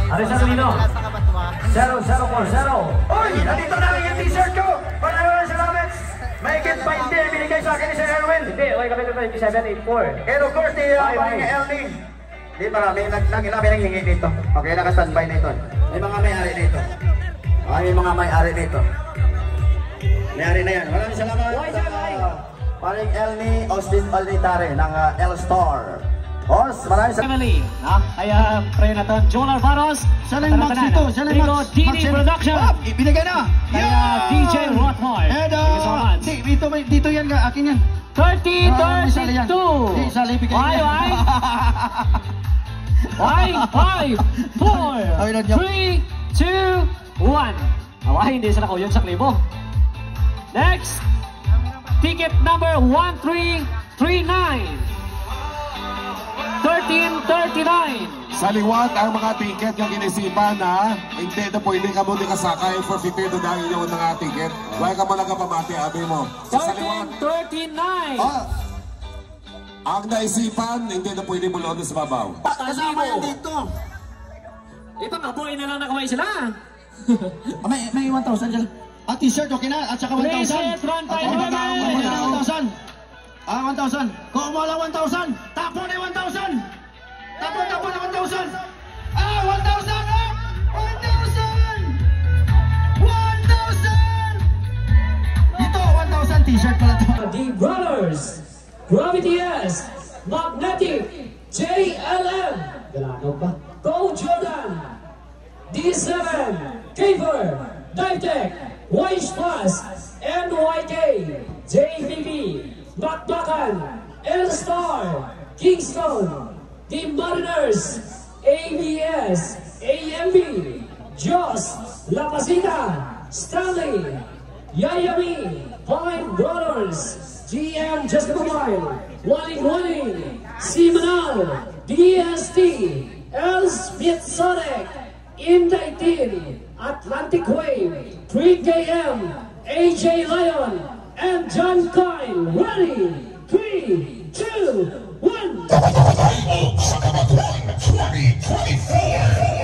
Ano sa Lino? 0040. Uy! Nandito na yung t-shirt ko! Maraming salamat! May kit pa hindi binigay sa akin ni Sir Erwin. Hindi, okay kami ito 2784. And of course, di paring Elnie. Di marami, nanghihingi dito. Okay, naka-standby na ito. May mga may-ari dito. May mga may-ari dito. May-ari na yan. Maraming salamat sa paring Elnie Austin Alditare ng L-Star. Boss, maraming salamat. Kaya pray natin, Joel Alvaros. Siya na yung Max dito. Siya na yung Max. Dini Production. Ibinigay na. Kaya DJ Rothmar. Dito yan ka. Akin yan. 30-32. Why? 5, 4, 3, 2, 1. Ay, hindi sila ko yun sa klibo. Next, ticket number 1339. 1339. Sa liwat ang mga ticket yung inisipan na hindi na pwede ka mo di kasakay for 50 to dahil yung mga ticket. Huwag ka mo nagkapamati, abi mo. Sa liwat, 1339. ang naisipan, hindi na pwede mo lodo sa babaw. Kasama yan dito. Ito nga, buhay na lang nakamay sila. May 1,000 dyan. T-shirt okay na. At saka 1,000. 1,000. 1,000. 1,000. Kung mo lang 1,000. Tapo na 1,000. Tapo na 1,000. 1,000. 1,000. Ito, 1,000 t-shirt pala ito. The Brothers, Gravity S, Magnetic, JLM, Go Jordan, D7, Caver, Divetech, Wish Plus, NYK, JVB, Bakbakan, L-Star, Kingston, The Mariners, ABS, AMB, Joss, La Pasita, Stanley, Yayami, Pine Brothers, GM Just Mobile, Waling, Simanal, DST, El Smithsonic, Indaitin, Atlantic Wave, 3KM, AJ Lion, and John Kyle. Ready? 3, 2, 1. Sakamatwan 2024.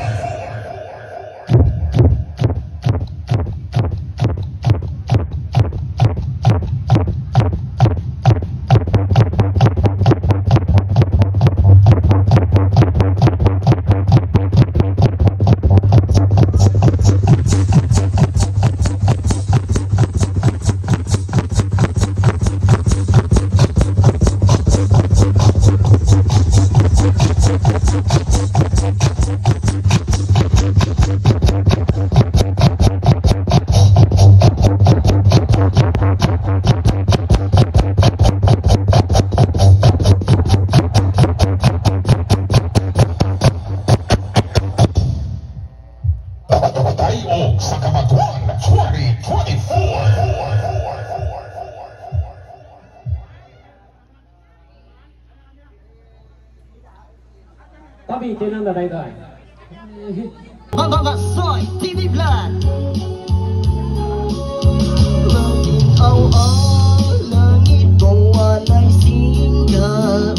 Tapi tinang na tayo. Mga soy TV Vlog. Langit kong walay singgaon.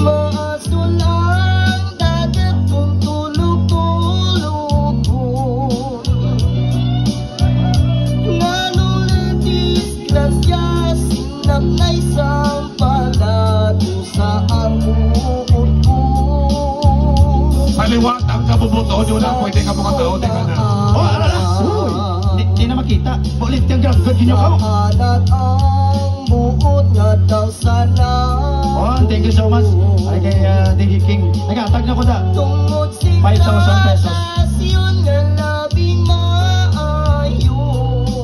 Maaso lang dagat kong tulog-tulog. Nanulitis grasya sinap na isang palato sa amuot ko. Saliwat ang kabubuto nyo lang, pwede ka mga tao, di ka na. Ano na? Di na makita. Ulit yung graphic nyo ka. Alat ang buot nga daw sana. Thank you so much. Ay kay Diggy King. Nagkatag na ko na 5,000 pesos.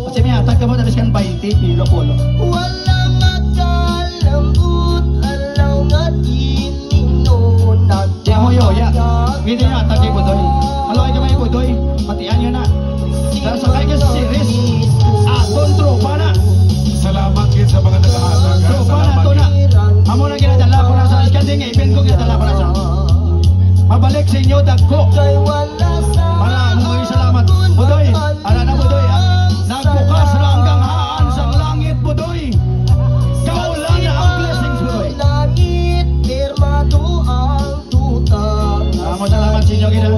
Kasi may atag ka mo, tapos kan 20, pilo polo. Walang magkalambot, alaw nga ininunag. Di mo yoya. Hindi nyo atag kay Budoy. Aloy ka may Budoy. Matian nyo na. Pero sa kayo sa series, aton tropa na. Salamat din sa mga nag-aasag. Tropa na ito na. Amo na ginadala ko na sa iskanding event ko ginadala ko na sa. Mabalik sa inyo, dagko. Maraming salamat. Budoy, ala na Budoy. Nagbukas na hanggang haan sa langit, Budoy. Kaulan na ang blessings, Budoy. Langit, pirmado ang tuta. lagi na.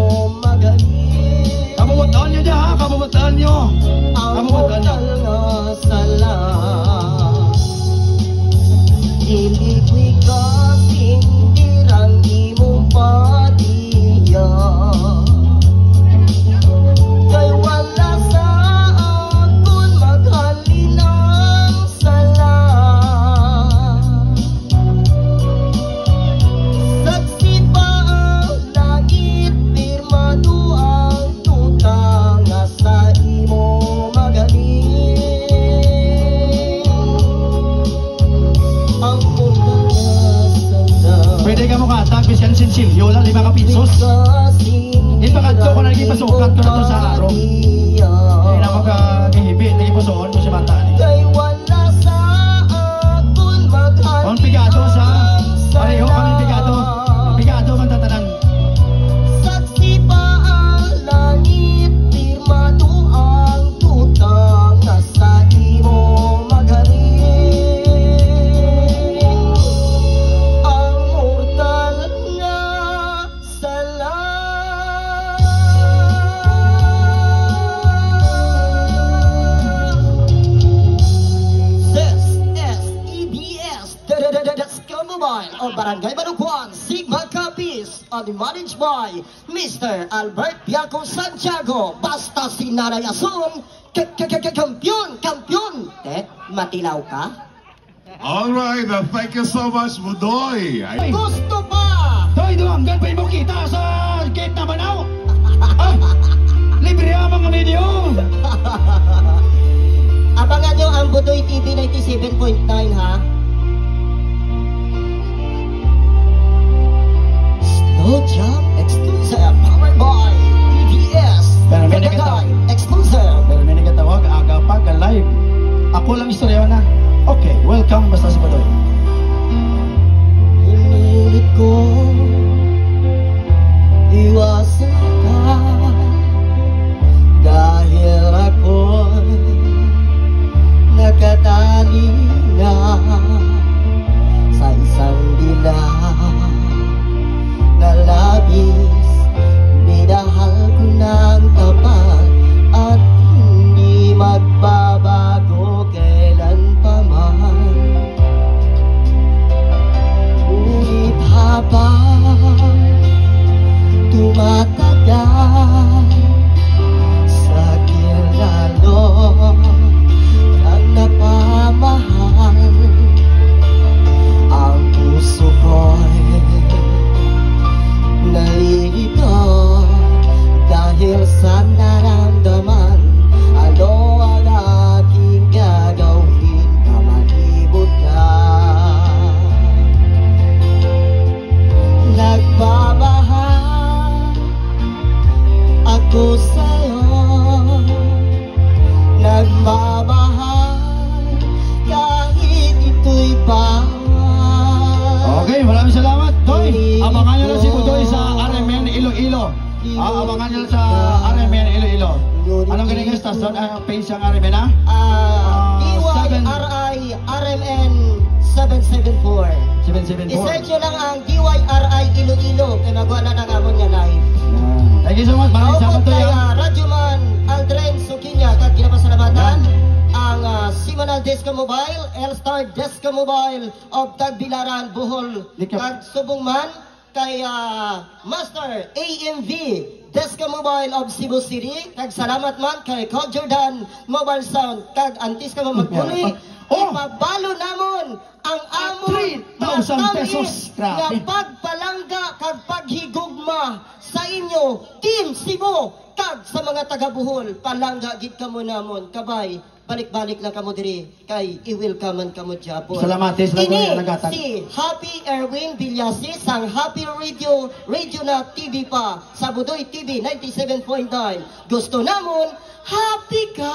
Kamubutan nyo dyan ha, kamubutan nyo. Kamubutan nyo. Iligwi ka, tindirang imong patiya. Kay wala sa akon maghalinang sala. Saksi pa ang langit, pirmado ang tutang nga sa imo magaling. Ang Pwede ka mo katag, biskan sinsilyo lang, 5 kapisos. Ipakadto ko na naging pasukat ko na to sa araw. Hindi na magkagihibi, naging pusoon mo si Bata. Kay wala sa akon maghalinang Ang pigado sa, pareho kami pigado. Pigado man tatanan. Saksi pa ang langit, pirmado ang tutang nga sa imo magaling. Ang mortal nga sala. This is EBS, Disco Mobile of Barangay Manukuan, Sigma Capiz, managed by Mr. Albert Piaco Santiago. Basta si Nanay Asun, kampiyon. Matilaw ka? Alright, thank you so much, Budoy. Gusto pa! Toy, duwanggan pa mo kita sa gate na Manaw. Libre ang mga video. Abangan nyo ang Budoy TV 97.9 ha. Slow Jump Exclusive powered by EBS. Pero may nagkatawa. Exclusive. Pero may nagkatawag, aga pa ka live. Ako lang istorya na. Okay, welcome basta sa Badoy. Inilit ko iwasan ka dahil ako'y nakatali na sa isang dilag na labis. Minahal ko ng tapat at hindi magbabago kailan pa man. Ngunit habang tumatagal, sa akin lalo ang napamahal. Ang puso ko'y nalilito dahil sa naramdaman. Ano ang aking gagawin na malibot ka? Nagmamahal ako sa'yo, nagmamahal kahit ito'y bawal. Okay, maraming salamat, Toy. Abangan nyo lang si Budoy sa RMN Iloilo. Abangan nyo lang sa RMN Iloilo. Anong ganyan yung station? Anong page ang RMN ha? DYRI RMN 774. 774. I-search nyo lang ang DYRI Iloilo kaya magawa na ng amon nga live. Thank you so much. Maraming salamat, Maupot Toy. kay Radyoman Aldren Sukinya kag ginapasalamatan ang Simanal Disco Mobile, L-Star Disco Mobile of Tagbilaran, Bohol, kag Subungman kay Master AMV Disco Mobile of Cebu City, kag salamat man kay Cog Jordan Mobile Sound kag antis ka mo magpuli. Ipabalo namon ang amon 3,000 pesos. nga Grabe. pagpalangga kag paghigugma sa inyo Team Cebu kag sa mga taga Bohol. Palangga gid kamo namon kabay. Balik-balik lang kamo diri kay i-welcome kamo Japon. Salamat, sila ko Ini nagatag. si Happy Erwin Villasis ang Happy Radio na TV pa sa Budoy TV 97.9. Gusto namon happy ka.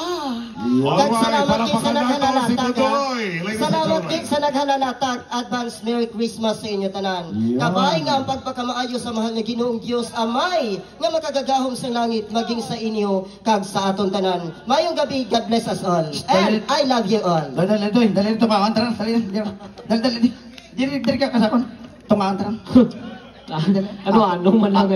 Kag salamat din sa naghalatag. Salamat din sa naghalatag. Advance Merry Christmas sa inyo tanan. Kabay nga ang pagpakamaayo sa mahal nga Ginoong Dios Amay nga makagagahom sa langit maging sa inyo kag sa aton tanan. Mayong gabi, God bless us all. And I love you all. Dali tumakan taran. Dali ka kasakon. Tumakan taran. Ano man lang.